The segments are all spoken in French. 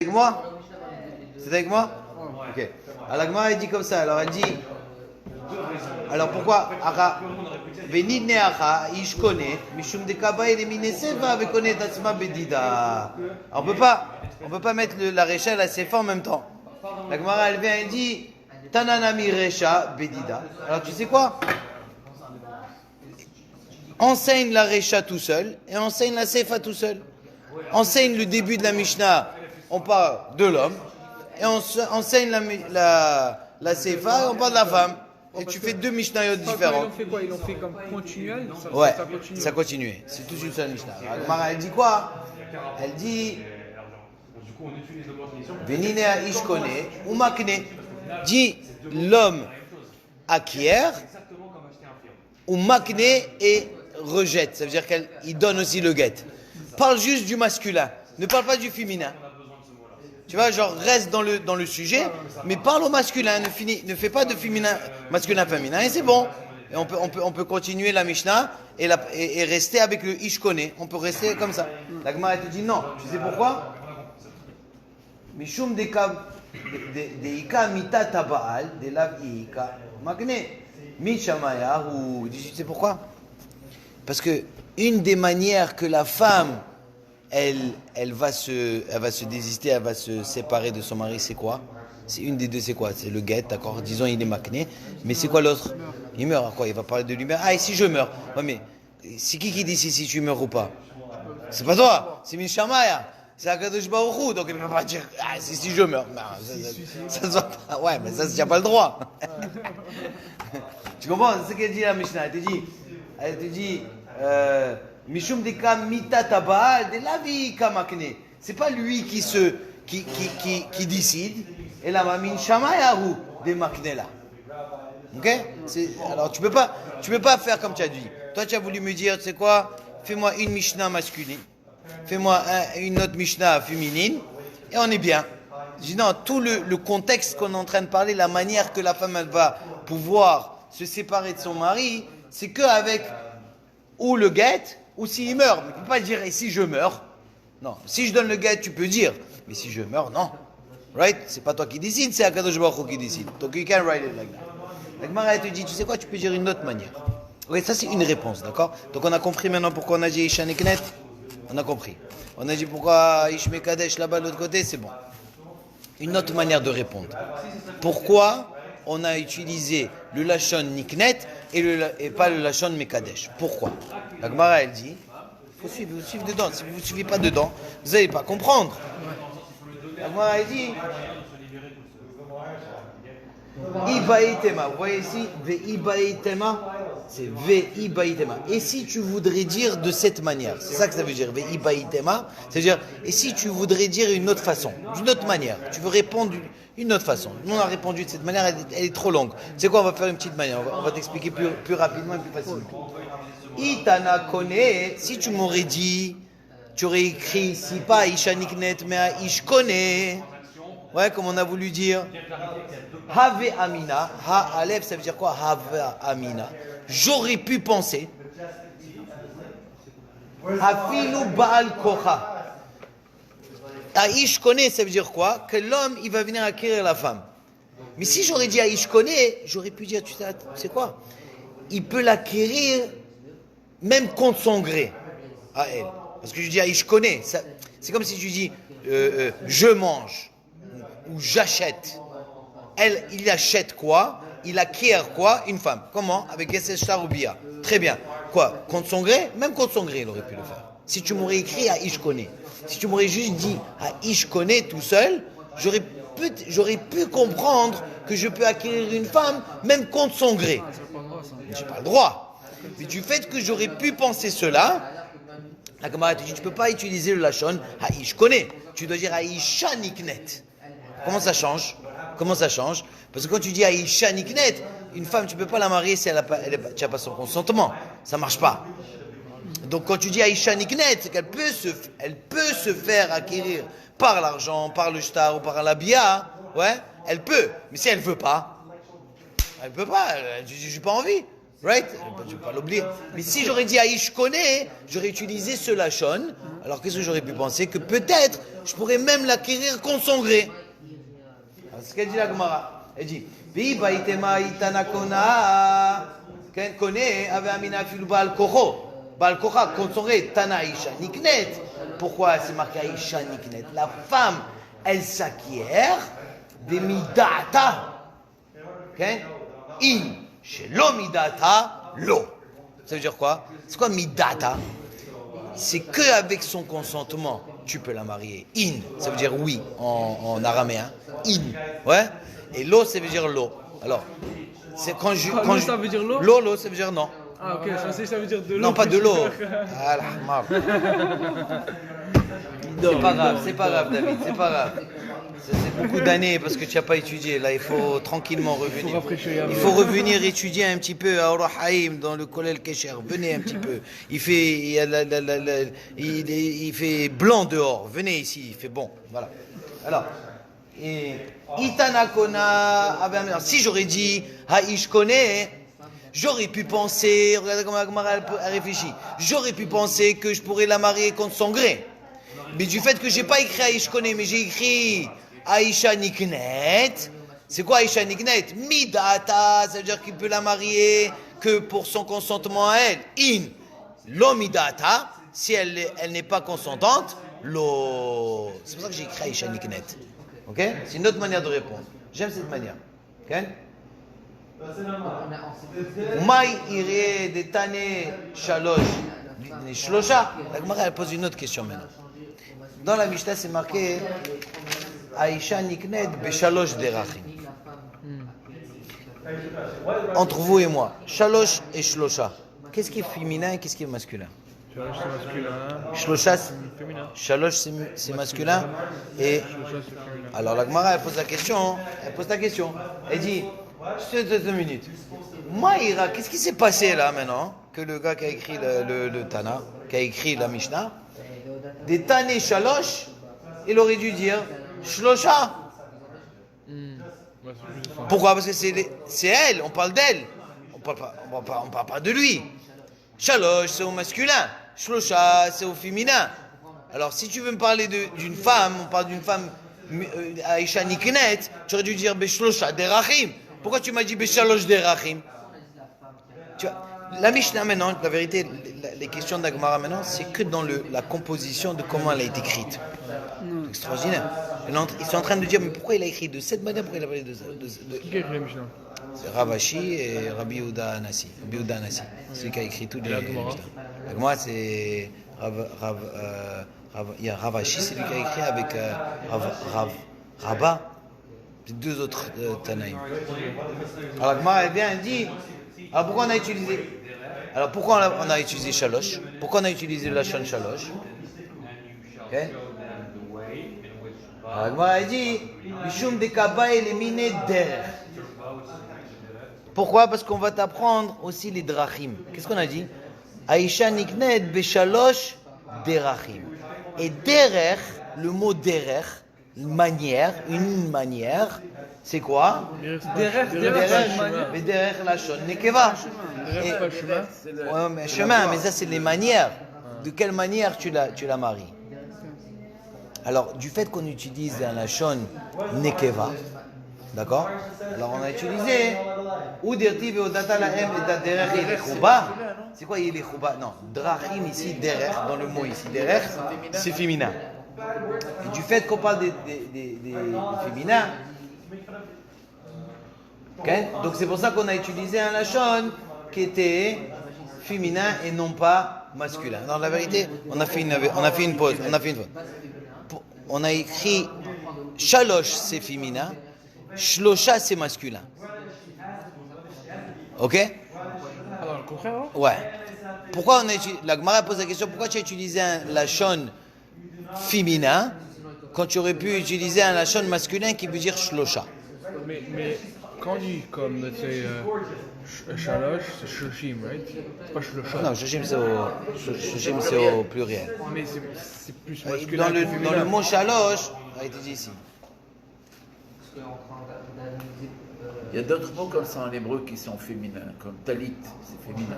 avec moi? C'est avec moi? Ok. Alors la Gemara elle dit comme ça. Alors elle dit. Alors pourquoi? Venidne acha ishkone mishum de kaba et mine seva vekone tatsma bedida. On peut pas mettre la recha et la sefa en même temps. La Gemara elle vient et dit tananami recha bedida. Alors tu sais quoi? Enseigne la recha tout seul et enseigne la sefa tout seul. Enseigne le début de la Mishnah, on parle de l'homme, et enseigne la sefa et on parle de la femme. Et tu fais deux Mishnayot différents. Ils l'ont fait quoi? Ils l'ont fait comme continuel? Ouais, ça continuait. C'est toute une seule Mishnah. La Gemara, elle dit quoi? Elle dit Veninea ishkone ou makne. Dit l'homme acquiert ou makne et rejette. Ça veut dire qu'il donne aussi le guet. Parle juste du masculin. Ne parle pas du féminin. Tu vois, genre reste dans le sujet, mais parle au masculin. Ne fais pas de féminin, masculin-féminin. Et c'est bon. Et on peut continuer la Mishnah et rester avec le ishkone. On peut rester comme ça. La Gemara te dit non. Tu sais pourquoi? Mishum de ika mita tabaal de lav ika magne mishamaya ou. Tu sais pourquoi? Parce que une des manières que la femme elle va se désister, elle va se séparer de son mari, c'est quoi? C'est une des deux, c'est quoi? C'est le guet, d'accord? Disons il est makné, mais c'est quoi l'autre? Il meurt, à quoi? Il va parler de lui-même. Ah, et si je meurs? Ouais, mais c'est qui dit si tu meurs ou pas? C'est pas toi, c'est Mishamaya, c'est Akadosh Baruch Hu, donc il ne peut pas dire ah si je meurs. Non, ça se voit pas. Ouais, mais ça tu n'as pas le droit. Tu comprends? C'est ce qu'elle dit la Mishnah. Elle te dit Mishum deka mita taba de la vie kamakne. C'est pas lui qui décide. Et la mamine shamayahu de makne là. Ok? Alors tu peux pas faire comme tu as dit. Toi tu as voulu me dire, tu sais quoi? Fais-moi une Mishnah masculine. Fais-moi une autre Mishnah féminine. Et on est bien. Je dis non, tout le contexte qu'on est en train de parler, la manière que la femme elle va pouvoir se séparer de son mari, c'est qu'avec ou le guet, ou s'il meurt. Mais tu ne peux pas dire, et si je meurs? Non. Si je donne le guet, tu peux dire. Mais si je meurs, non. Right? C'est pas toi qui décide, c'est Akadosh Baruch Hu qui décide. Donc, you can write it like that. La Gemara, elle te dit, tu sais quoi, tu peux dire une autre manière. Oui, ça c'est une réponse, d'accord? Donc, on a compris maintenant pourquoi on a dit Isha Neknet. On a compris. On a dit pourquoi Ishme Kadesh là-bas de l'autre côté, c'est bon. Une autre manière de répondre. Pourquoi on a utilisé le Lachon Niknet et pas le Lachon Mekadesh? Pourquoi? La Gemara, elle dit, il faut suivre dedans. Si vous ne suivez pas dedans, vous n'allez pas comprendre. La Gemara, elle dit, Ibaïtema. Vous voyez ici, Ve-Ibaïtema, c'est Ve-Ibaïtema. Et si tu voudrais dire de cette manière, c'est ça que ça veut dire, Ve-Ibaïtema, c'est-à-dire, et si tu voudrais dire une autre façon, d'une autre manière, tu veux répondre d'une autre façon. Nous, on a répondu de cette manière, elle est trop longue. Tu sais quoi, on va faire une petite manière, on va t'expliquer plus rapidement et plus facilement. Itana connaît, si tu m'aurais dit, tu aurais écrit ici, pas Isha Niknet, mais Ish connaît. Ouais, comme on a voulu dire. Have Amina, Ha Aleph, ça veut dire quoi? Have Amina. J'aurais pu penser. Hafilu Baal Kocha. Aish connaît, ça veut dire quoi? Que l'homme, il va venir acquérir la femme. Mais si j'aurais dit Aish connaît, j'aurais pu dire, tu sais quoi? Il peut l'acquérir même contre son gré à elle. Parce que je dis Aish connaît. C'est comme si tu dis je mange ou j'achète. Il achète quoi? Il acquiert quoi? Une femme. Comment? Avec Gesed Shtarubia. Très bien. Quoi? Contre son gré? Même contre son gré, il aurait pu le faire. Si tu m'aurais écrit à Ish connaît. Si tu m'aurais juste dit à Ish connaît tout seul, j'aurais pu comprendre que je peux acquérir une femme même contre son gré. J'ai pas le droit. Mais du fait que j'aurais pu penser cela, la Gemara te dit, tu peux pas utiliser le lachon à Ish connaît. Tu dois dire à Isha Niknet. Comment ça change? Parce que quand tu dis à Isha Niknet, une femme, tu ne peux pas la marier si tu n'as pas son consentement. Ça ne marche pas. Donc quand tu dis à Isha Niknet, c'est qu'elle peut se faire acquérir par l'argent, par le shtar ou par la bia. Ouais, elle peut. Mais si elle ne veut pas, elle ne peut pas. Elle dit, j'ai pas envie. Right? Je ne vais pas l'oublier. Mais si j'aurais dit Aïch connaît, j'aurais utilisé ce lachon. Alors qu'est-ce que j'aurais pu penser? Que peut-être je pourrais même l'acquérir contre son gré. C'est ce qu'elle dit la Gemara. Elle dit Viba itema itanakona ken connaît avait amina filu bal kocho. Bal kocha contre son gré. Tana Aïcha niknet. Pourquoi c'est marqué Aïcha niknet? La femme, elle s'acquiert des midata. Okay? In. Chez l'omidata, l'eau. Ça veut dire quoi? C'est quoi midata? C'est qu'avec son consentement, tu peux la marier. In, ça veut dire oui en araméen. In, ouais. Et l'eau, ça veut dire l'eau. Alors, c'est quand je. Ça veut dire l'eau? L'eau, ça veut dire non. Ah, ok, je pensais que ça veut dire de l'eau. Non, pas de l'eau. Ah, c'est pas grave, David, c'est pas grave. C'est beaucoup d'années parce que tu n'as pas étudié. Là, il faut tranquillement revenir. Il faut revenir étudier un petit peu à Orahaim dans le Kollel Kesher. Venez un petit peu. Il fait blanc dehors. Venez ici, il fait bon. Voilà. Alors, Itanakona. Si j'aurais dit Haïch connaît, j'aurais pu penser. Regardez comment la Gemara a réfléchi. J'aurais pu penser que je pourrais la marier contre son gré. Mais du fait que j'ai pas écrit Aïch connaît, mais j'ai écrit Aïcha Niknet. C'est quoi Aïcha Niknet? Midata, ça veut dire qu'il peut la marier que pour son consentement à elle. In. Lo midata, si elle n'est pas consentante, lo. C'est pour ça que j'ai écrit Aïcha Niknet. Ok? C'est une autre manière de répondre. J'aime cette manière. Ok? Umay ire de tane shalosh. Shlosha. La Gemara elle pose une autre question maintenant. Dans la Mishnah, c'est marqué Aïcha Niknet Beshalosh Derachim. Entre vous et moi, Shalosh et Shlosha. Qu'est-ce qui est féminin et qu'est-ce qui est masculin? Shalosh, c'est masculin. Shlosha, c'est féminin. Shalosh, c'est masculin. Et Shlosha, c'est féminin. alors la Gemara, elle pose la question. Elle dit, deux minutes. Maïra, qu'est-ce qui s'est passé là maintenant? Que le gars qui a écrit le Tana, qui a écrit la Mishnah, des Tané Shalosh, il aurait dû dire Shlosha. Pourquoi? Parce que c'est elle, on parle d'elle. On parle pas de lui. Shalosh, c'est au masculin. Shlosha, c'est au féminin. Alors, si tu veux me parler d'une femme, on parle d'une femme Aïcha Niknet, tu aurais dû dire Beshlosha Derachim. Pourquoi tu m'as dit Beshalosh Derachim? Tu vois, la Mishnah maintenant, la vérité, les questions d'Agmara maintenant, c'est que dans la composition de comment elle a été écrite. C'est extraordinaire. Ils sont en train de dire, mais pourquoi il a écrit de cette manière, pourquoi il a parlé de Qui a écrit la Mishnah? C'est Ravashi et Rabbi Yehuda Anassi. C'est lui qui a écrit tous les Mishnah. L'Agmara, c'est il y a Ravashi, c'est lui qui a écrit avec Rabba, deux autres Tanaïm. Alors l'Agmara, elle vient, elle dit, alors pourquoi on a utilisé Shalosh? Pourquoi on a utilisé la Shon Shalosh? Okay. Alors l'Agmara, elle dit, Mishum de Kaba éliminé der. Pourquoi? Parce qu'on va t'apprendre aussi les drachim. Qu'est-ce qu'on a dit? Aïcha niknet beshalosh derachim. Et derer, le mot derer, une manière, c'est quoi? Derer la shon nekeva. Chemin, mais ça c'est les manières. De quelle manière tu la maries? Alors, du fait qu'on utilise un lachon nekeva, d'accord? Alors on a utilisé ou dirti ve'odata lahem et daderer yelechuba. C'est quoi yelechuba? Non, drachim ici derer, dans le mot ici derer, c'est féminin. Et du fait qu'on parle des féminins, okay? Donc c'est pour ça qu'on a utilisé un lachon qui était féminin et non pas masculin. Dans la vérité, on a fait une pause. On a écrit Shalosh c'est féminin, Shlosha c'est masculin. Ok? Alors le contraire, hein? Ouais. Pourquoi la Gemara pose la question, pourquoi tu as utilisé un lachon féminin quand tu aurais pu utiliser un lachon masculin qui veut dire Shlosha? Mais quand on dit comme Shalosh, c'est Shoshim, right? C'est pas Shlosha. Non, Shoshim c'est au pluriel. Mais c'est plus masculin. Dans le mot Shalosh, a été dit ici. Il y a d'autres mots comme ça en hébreu qui sont féminins, comme talit, c'est féminin.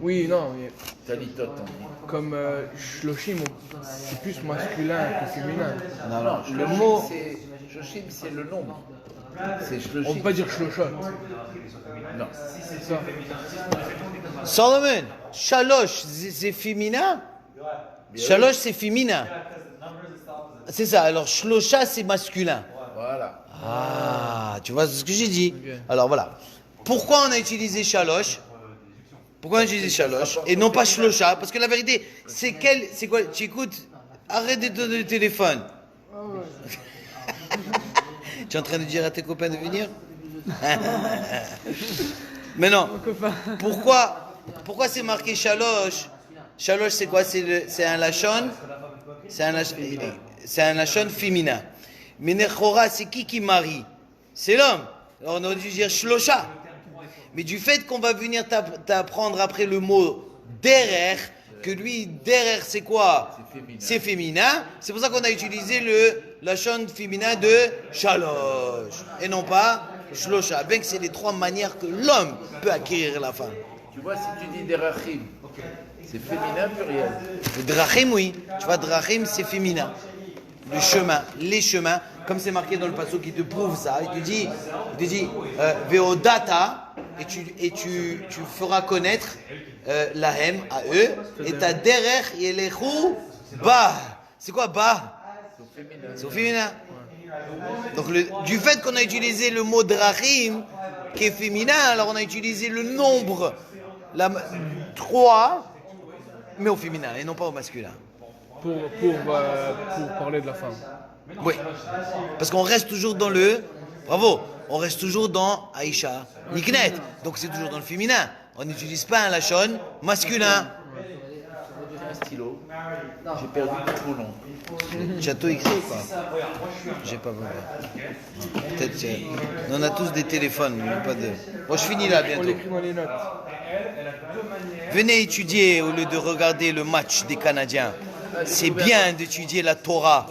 Oui, non, mais Talitot, on dit. comme shloshim, c'est plus masculin que féminin. Non, le mot- c'est Shoshim, c'est le nombre. C'est On Shloshim. peut pas dire shloshot. Non. C'est ça. Solomon, Shalosh, c'est féminin? Shalosh, c'est féminin. C'est ça, alors Shlosha, c'est masculin. Voilà. Ah, tu vois ce que j'ai dit. Ok. Alors voilà. Pourquoi on a utilisé Shalosh? Pourquoi on a utilisé Shalosh et non pas Shlosha? Parce que la vérité, c'est quoi? Tu écoutes? Arrête de donner le téléphone. Tu es en train de dire à tes copains de venir? Mais non. Pourquoi c'est marqué Shalosh? Shalosh, c'est quoi? C'est un lachon. C'est un lachon féminin. Mais Nechora, c'est qui marie? C'est l'homme. Alors on aurait dû dire Shlosha. Mais du fait qu'on va venir t'apprendre après le mot derer, que lui, derer, c'est quoi? C'est féminin. C'est pour ça qu'on a utilisé le lachon féminin de Shalosh. Et non pas Shlosha. Bien que c'est les trois manières que l'homme peut acquérir la femme. Tu vois, si tu dis derachim, c'est féminin pluriel. Le drachim, oui. Tu vois, drachim, c'est féminin. Le chemin, les chemins, comme c'est marqué dans le passage qui te prouve ça. Il te dit Veodata, et tu feras connaître lahem à eux, et ta derer yelechu ba. C'est quoi ba? C'est au féminin. Donc du fait qu'on a utilisé le mot drachim, qui est féminin, alors on a utilisé le nombre 3, mais au féminin et non pas au masculin. Pour parler de la femme. Oui, parce qu'on reste toujours dans on reste toujours dans Aïcha, Niknet, donc c'est toujours dans le féminin. On n'utilise pas un lachon masculin. J'ai un stylo. J'ai perdu tout long. Château écrit ou pas? J'ai pas vu. Peut-être. On a tous des téléphones, mais pas de. Bon, je finis là On bientôt. l'écrit dans les notes. Venez étudier au lieu de regarder le match des Canadiens. C'est bien d'étudier la Torah.